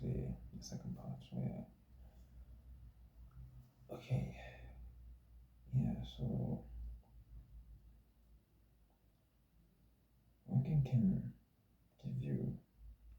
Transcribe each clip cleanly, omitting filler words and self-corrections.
the second part. So yeah, okay, yeah. So working can give you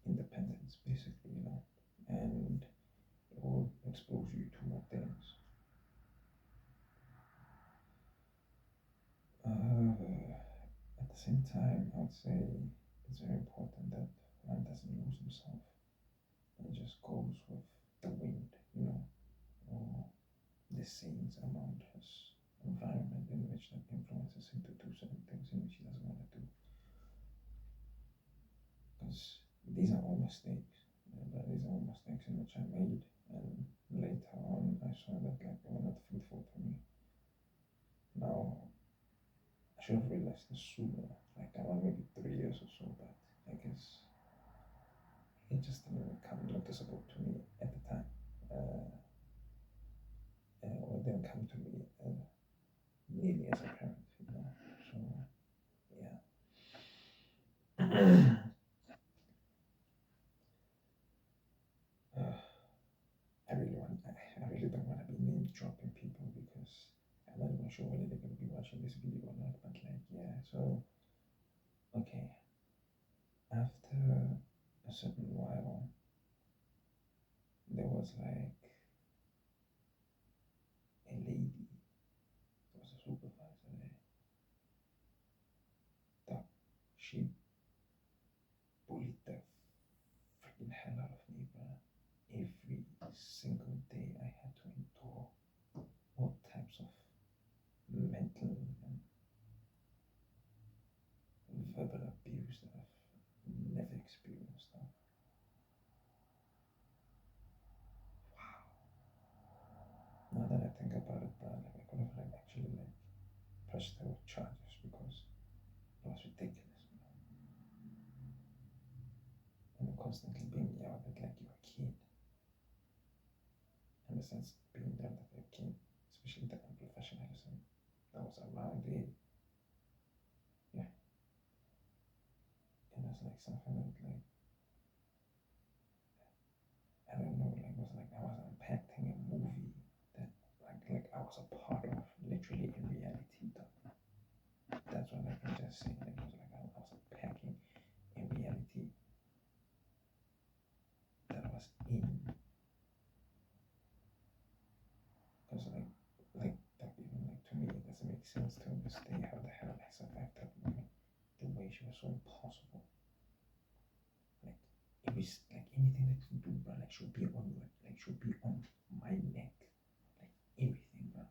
independence, basically, and it will expose you to more things. At the same time, I would say it's very important that one doesn't lose himself and just goes with the wind, or the scenes around his environment in which that influences him to do certain things in which he doesn't want to do. Because these are all mistakes. But these are all mistakes in which I made, and later on I saw that like they were not fruitful to me. Now I should have realized this sooner, like around maybe 3 years or so, but I guess it just didn't come noticeable to me at the time. Uh, or it didn't come to me nearly as apparent. So yeah. uh, I really don't want to be name dropping people because I'm not even sure whether they're going to be watching this video or not. But like, yeah. So okay, after a certain while, there was like a lady, there was a supervisor there, that she bullied the freaking hell out of me, bro. Every single day, I had to endure all types of mental and verbal abuse that I've never experienced. Now that I think about it, bro, like I could have like actually like pressed her with charges because it was ridiculous. And constantly being yelled at like you're a kid. In the sense being yelled at a kid, especially the unprofessionalism that was around it. Yeah, it was like something that like I don't know, like it was like I was unpacking a movie that like I was a part of, literally in reality. Though. That's what I can just say. Like it was like I was unpacking a reality that I was in. Because like even like to me, it doesn't make sense to this day how the hell I survived that moment. The way she was so impossible. Like it was like anything that you do, bro. Like she'll be on you. Like she'll be on my neck. Like everything, bro.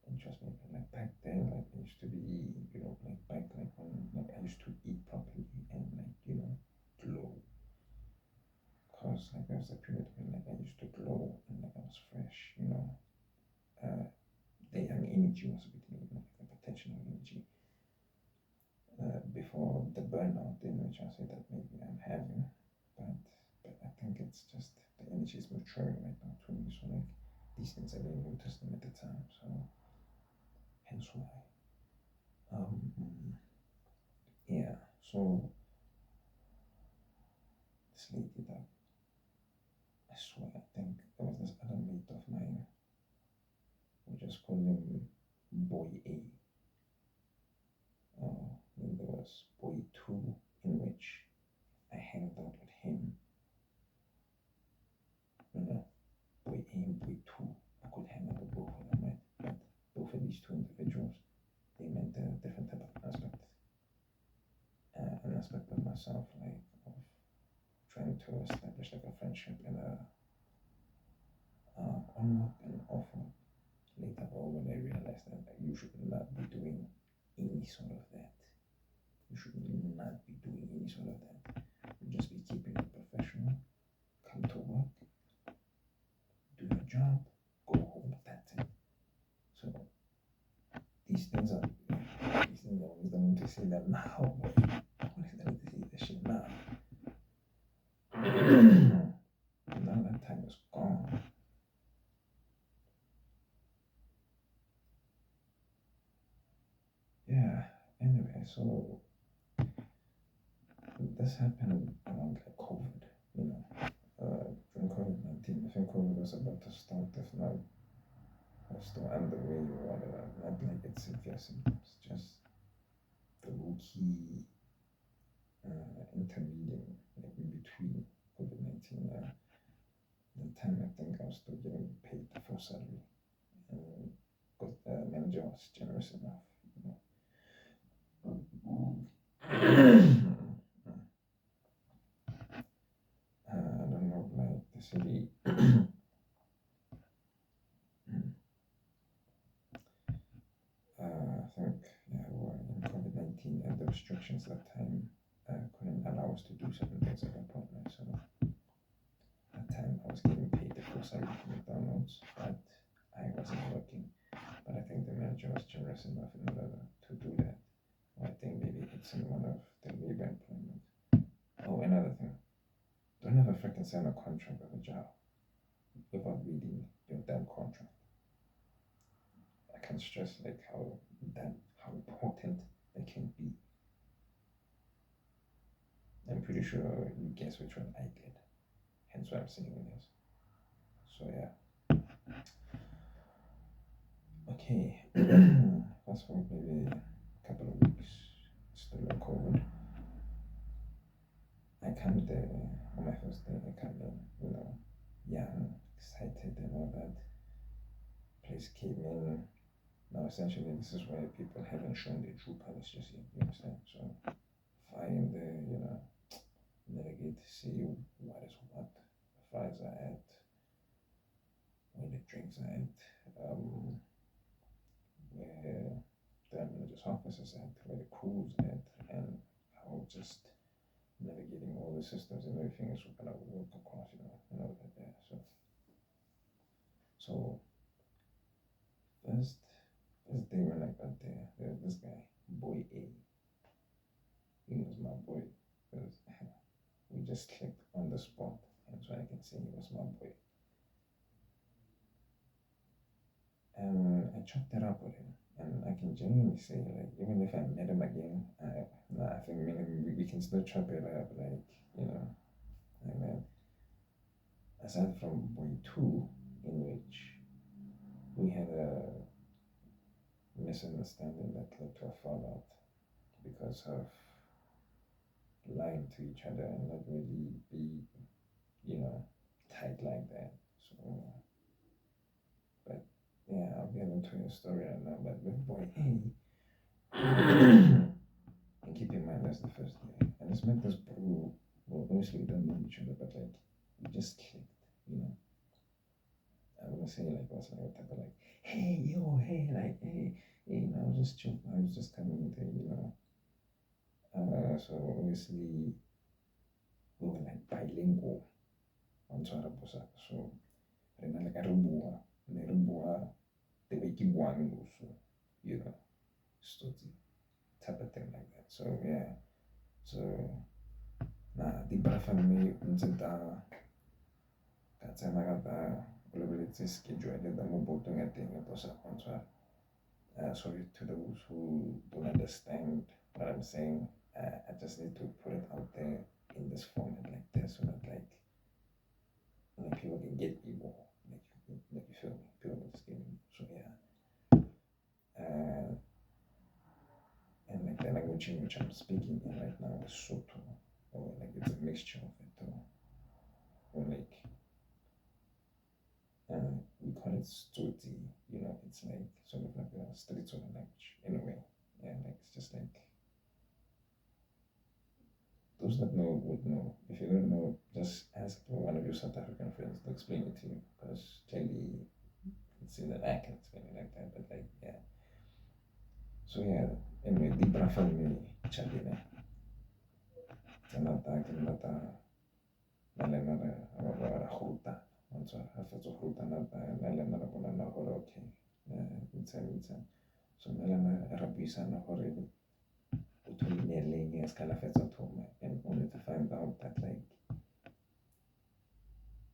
And trust me, like back then, like I used to be, like back like when like I used to eat properly and like glow. Cause like there was a period when like I used to glow and like I was fresh. Uh, the young energy was with me, like the potential energy. Before the burnout, in which I say that maybe I'm having, but but I think it's just the energy is maturing right now to me. So like these things I didn't notice them at the time. So hence why. Um, yeah. So this lady that I swear I think there was this other mate of mine. We just call him Boy A. Then there was Boy Two, in which I hanged out with him. You know, Boy A and Boy Two. I could hang out with both of them, right? But both of these two individuals, they meant a different type of aspect. An aspect of myself, like of trying to establish like a friendship and a onward and offward. Later on, when I realized that you should not be doing any sort of that. You should not be doing any sort of that. You just be keeping it professional, come to work, do your job, go home, that's it. So these things are these things are wisdom to say that now, but what is that to say this shit now? Now that time is gone. Yeah, anyway, so this happened around like COVID, COVID-19. I think COVID was about to start, if not, was still underway or whatever. Not like it's severe symptoms, just the low key intermediate, like in between COVID-19. The time I think I was still getting paid the full salary, and because the manager was generous enough, I don't know, like the city. I think, yeah, we were in COVID 19 and the restrictions that time couldn't allow us to do certain things at that point. Right? So that time I was getting paid the full salary from McDonald's, but I wasn't working. But I think the manager was generous enough in order to do that. Or I think maybe it's in one of the labor employment. Oh, another thing. Don't ever freaking sign a contract of a job without reading your damn contract. I can't stress like how important they can be. I'm pretty sure you guess which one I did. Hence why I'm saying this. So yeah. Okay. Fast forward maybe a couple of weeks. Still on COVID. I come there on my first day. I come in, young, excited, and all that. Place came in. Now essentially, this is where people haven't shown their true colors just yet. You understand? So fly in there, navigate, see what is what. The fries are at, where the drinks are at, where the manager's office is at, where the crew's at, and how just navigating all the systems and everything is gonna work across, that there. So first day when I got there, there's this guy, boy A. He was my boy because we just clicked on the spot, and so I can say he was my boy. And I chopped it up with him. And I can genuinely say, like, even if I met him again, I think we can still chop it up, like, And then, aside from Boy 2, in which we had a misunderstanding that led to a fallout because of lying to each other and not really be, tight like that. So, but yeah, I'll get into your story right now. But with Boy A, and keep in mind that's the first day. And it's met this bro. Well, obviously we don't know each other, but like we just clicked. I wouldn't say like what's like a type of like, hey yo, hey, like hey, I was just chill. I was just coming into. So obviously we were like bilingual on Saraposa. So re na le ka re bua, ne re bua the way ke buang also, stotsi type of thing like that. So yeah, so nah, di parafane ntse ka tsena ka ta o lebeletse schedule da mo botong ya teng e posa kontshwara. Sorry to those who don't understand what I'm saying. I just need to put it out there in this format like this so that like people can get me more. Like you feel me? People can just get me. So yeah. And like the language in which I'm speaking in right now is Soto, or like it's a mixture of it, or like we call it Stoti. It's like sort of like a street sort of language in a way. Yeah, like it's just like those that know would know. If you don't know, just ask one of your South African friends to explain it to you, because clearly it's that I can explain it like that, but like yeah. So yeah, anyway, di pra family chatine. Ke nata na le na ra ruta. Ontswa ha fetso ruta nata na le na bona na gore okay. Ntse. So na le na ra buisana gore o thomile leng e ska la fetsa thoma, and only to find out that like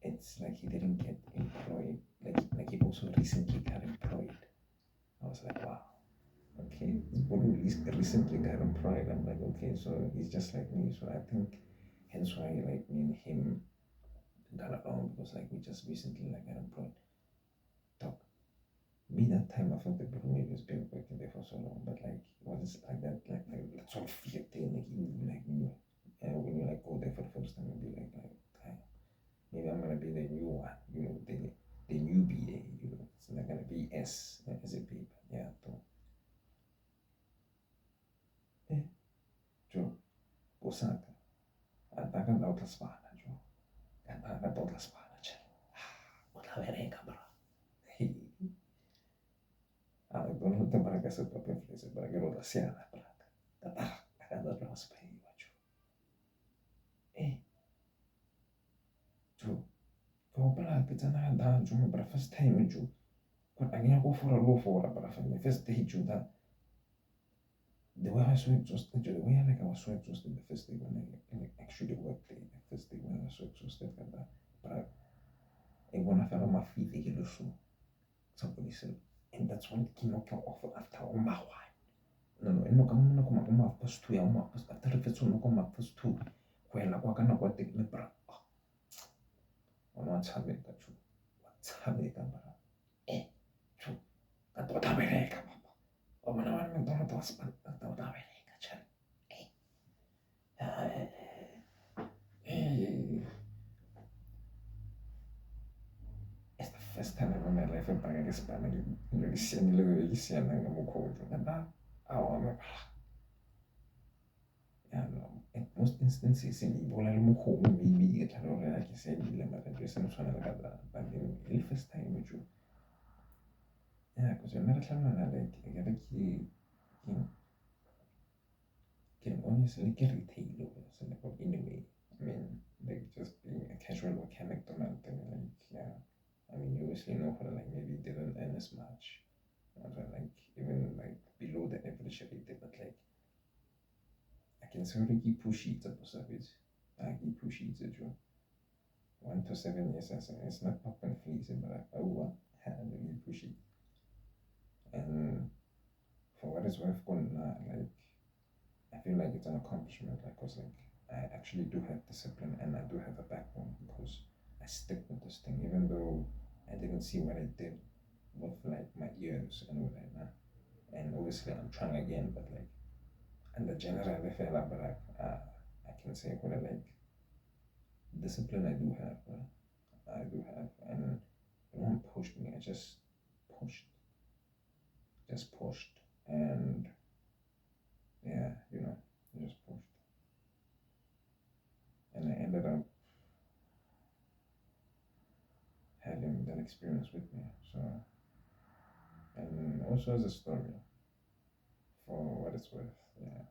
it's like he didn't get employed, like he also recently got employed. I was like, wow, okay, this boy recently got employed. I'm like, okay, so he's just like me. So I think hence why like me and him got along because like we just recently like got employed. Talk. Me that time I felt the people maybe has been working there for so long, but like it was like that that sort of fear thing like you like when you like go there for the first time and be like "Damn, maybe I'm gonna be the new one, the new BA, it's not gonna be as a B, but yeah, so eh, Joe, Osaka, atakan da outra spana, Joe, atakan da outra spana, cioè, quella verenga, bro. Donald Baraka sa proprio inglese, perché lo da siana, brata. Akan da outra spana, Joe. Eh, Joe, kau pala kita na da Joe, but first time, Joe. When I go for a low for but the first day, Joe, that the way I was so exhausted, the way like I was so exhausted the first day when I like actually work day, the first day when I was so exhausted and that. But when I fell on my feet, they get so somebody said, and that's when it came out off after all my while. No, and no, come up first two, after the first one, come up first two. When I walk on what take me, but what's happening, that you what's happening, eh, true, that what happening, o mana don't to span da da verenga cioè it's the first time in my life in Bangladesh Spanish you see any little you see and I'm cold and that I'm yeah no in most instances in Ebola il muco maybe it allora like you said il ma penso non sono la casa il first time giù così non era la like che can honestly get retail so like in a way. I mean, like just being a casual mechanic Donald thing, like yeah. I mean, you obviously know how like maybe didn't earn as much, or like even like below the average rate, but like I can sort of keep pushing it up a bit. I keep pushing it to 1 to 7 years, as it's not pop and fleas, but like, oh, what? And you push it, and for what it's worth, going like I feel like it's an accomplishment, like, cause like I actually do have discipline and I do have a backbone because I stick with this thing, even though I didn't see what I did with like my years and all that. And obviously I'm trying again, but like, and the general I feel like I can say what I like discipline I do have, I do have, and no one pushed me. I pushed, just pushed, and yeah, I just pushed, and I ended up having that experience with me. So, and also as a story for what it's worth. Yeah.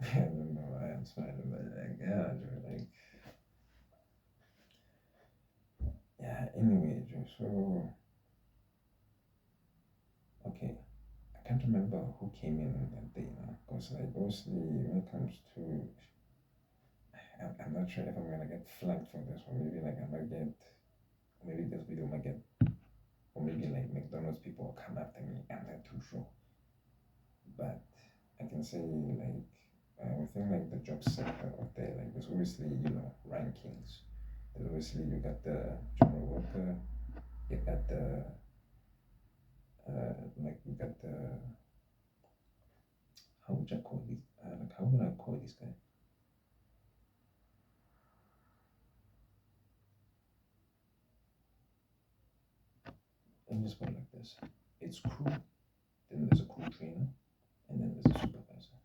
I don't know. I am smiling, but like, yeah, like, yeah. Anyway, so okay, I can't remember who came in that day now, because like mostly when it comes to, I'm not sure if I'm gonna get flagged for this, or maybe like I might get, maybe this video might get, or maybe like McDonald's people will come after me. I'm not too sure, but I can say like within like the job sector out there, like there's obviously rankings. There's obviously you got the general worker, you got the like you got the how would I call this? Like how would I call this guy? Let me just put it like this: it's crew, then there's a crew trainer, and then there's a supervisor.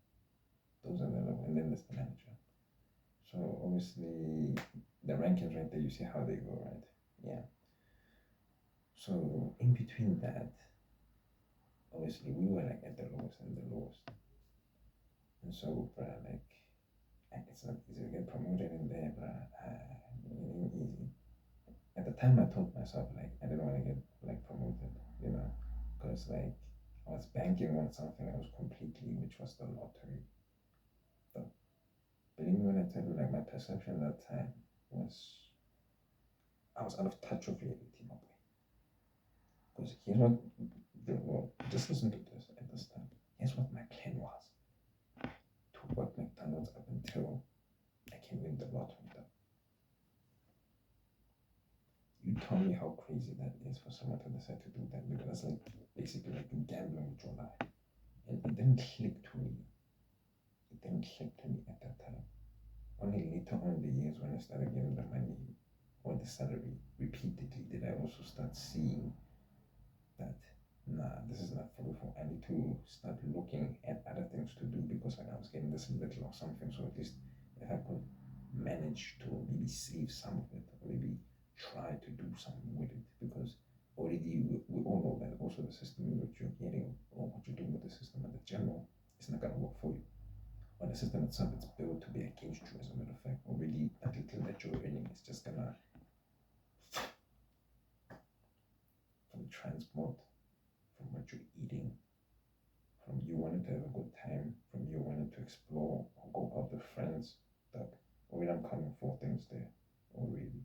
Those are the level, and then there's the manager. So obviously the rankings right there, you see how they go, right? Yeah. So in between that, obviously we were like at the lowest and the lowest. And so, bruh, like, it's not easy to get promoted in there, bruh. It ain't easy. At the time, I told myself, like, I didn't want to get, like, promoted, because, like, I was banking on something that was completely, which was the lottery. But believe me when I tell you, like, my perception at that time was, I was out of touch with reality, my boy. Because here's what, well, just listen to this at this time. Here's what my plan was: to work McDonald's up until I can win the lottery. Though. You tell me how crazy that is for someone to decide to do that because that's like basically like gambling with your life. And it didn't click to me. It didn't click to me at that time. Only later on the years when I started getting the money or the salary repeatedly did I also start seeing that nah, this is not fruitful. I need to start looking at other things to do because like I was getting this little or something. So at least if I could manage to maybe save some of it or maybe try to do something with it because already we all know that also the system in which you're getting or what you're doing with the system in the general is not gonna work for you. Or the system itself is built to be against you as a matter of fact. Already that little that you're earning is just gonna from transport, from what you're eating, from you wanting to have a good time, from you wanting to explore or go out with friends. Like already I'm coming for things there already.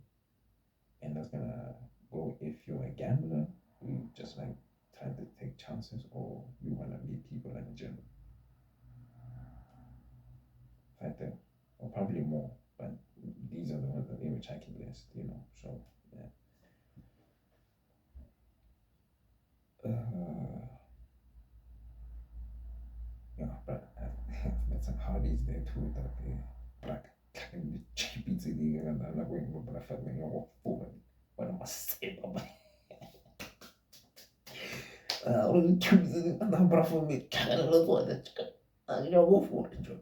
And that's gonna go if you're a gambler, you just like trying to take chances or you wanna meet people in general. Factor or probably more, but these are the ones that in which I can list, you know. So yeah. Uh, yeah, but I've met some hardys there too that like the cheapy thing and I'm not going to but I felt like you're full what am I saying about 오늘 춤이 나 브라포미 차가는 거 같아. 아니야 뭐 보내줘.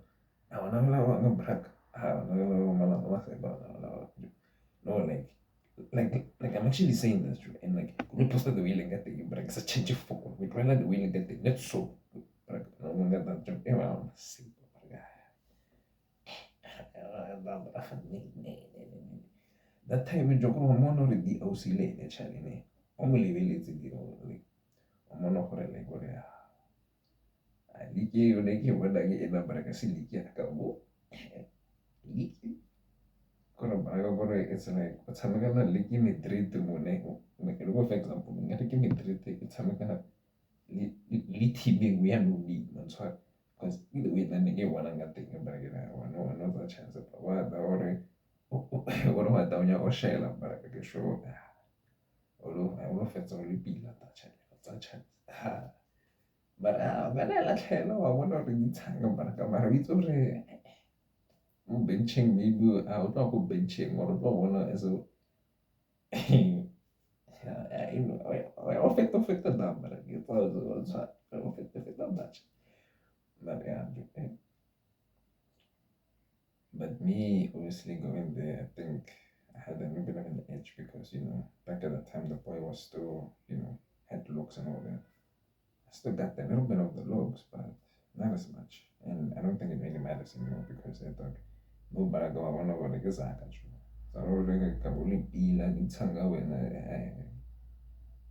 I wanna know I'm black. I wanna know my life about no like I'm actually saying this true and like we posted the wheeling at the but it's a change of phone. We try the wheeling at the net so but no one got that jump around. That time we joke on one or the OC lane, Charlie. Only village the only. I'm on a like what Liki uneki wenda ge ena baraka si liki akabo. Liki. Kono baraka kono it's like what's happening na liki Madrid mo ne. Like for example, ngati ki Madrid it's happening li teaming we are no need man so because either way then again one ngati baraka na one another chance but what the order what wa taunya o shela baraka ke show. Olo I will fetsa only pila ta chance. But I like hello, I wonder what you talking about. Kamara it's over benching maybe I would not go benching or don't wanna as a yeah, you know, I affect the number. It was affect the match. But yeah, but me obviously going there, I think I had a little bit of an edge because you know back at the time the boy was still you know had looks and all that. I still got a little bit of the looks, but not as much. And I don't think it really matters anymore because I thought nobody go I wanna like a so I already kabuli pila ngitsanga wena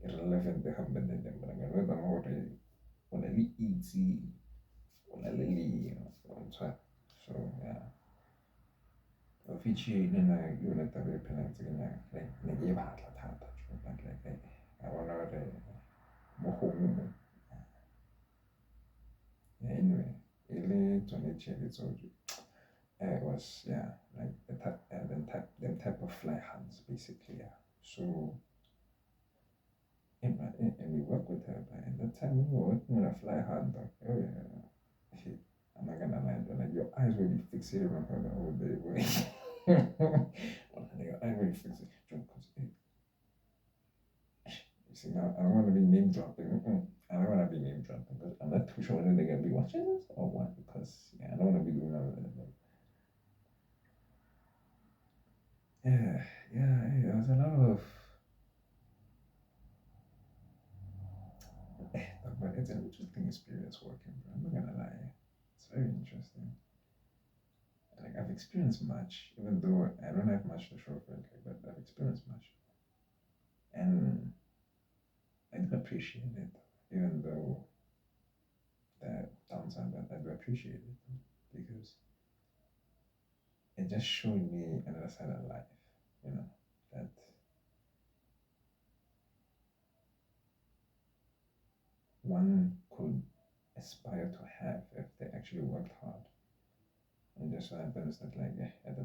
irrelevant hambene dem but I'm gonna know on a easy on a lily so yeah uffici nella unità per penanza che ne lleva la tanta but like I wanna mo yeah, anyway ele 20 so it was yeah like them type of fly hands basically yeah so and we work with her but at that time we were working with a fly hand dog. Oh yeah shit I'm not gonna lie like your eyes will be fixated on her the whole day boy. Your eyes will be fixated you see now I don't want to be name dropping I don't want to be name dropping because I'm not too sure whether they're gonna be watching this or what because yeah I don't want to be doing all of that yeah, there was a lot of. But it's an interesting experience working, bro. I'm not gonna lie. It's very interesting. Like I've experienced much, even though I don't have much to show for it, but I've experienced much. And I do appreciate it, even though the downside, but I do appreciate it because it just showed me another side of life, you know, that one could aspire to have if they actually worked hard. It just so happens that like at the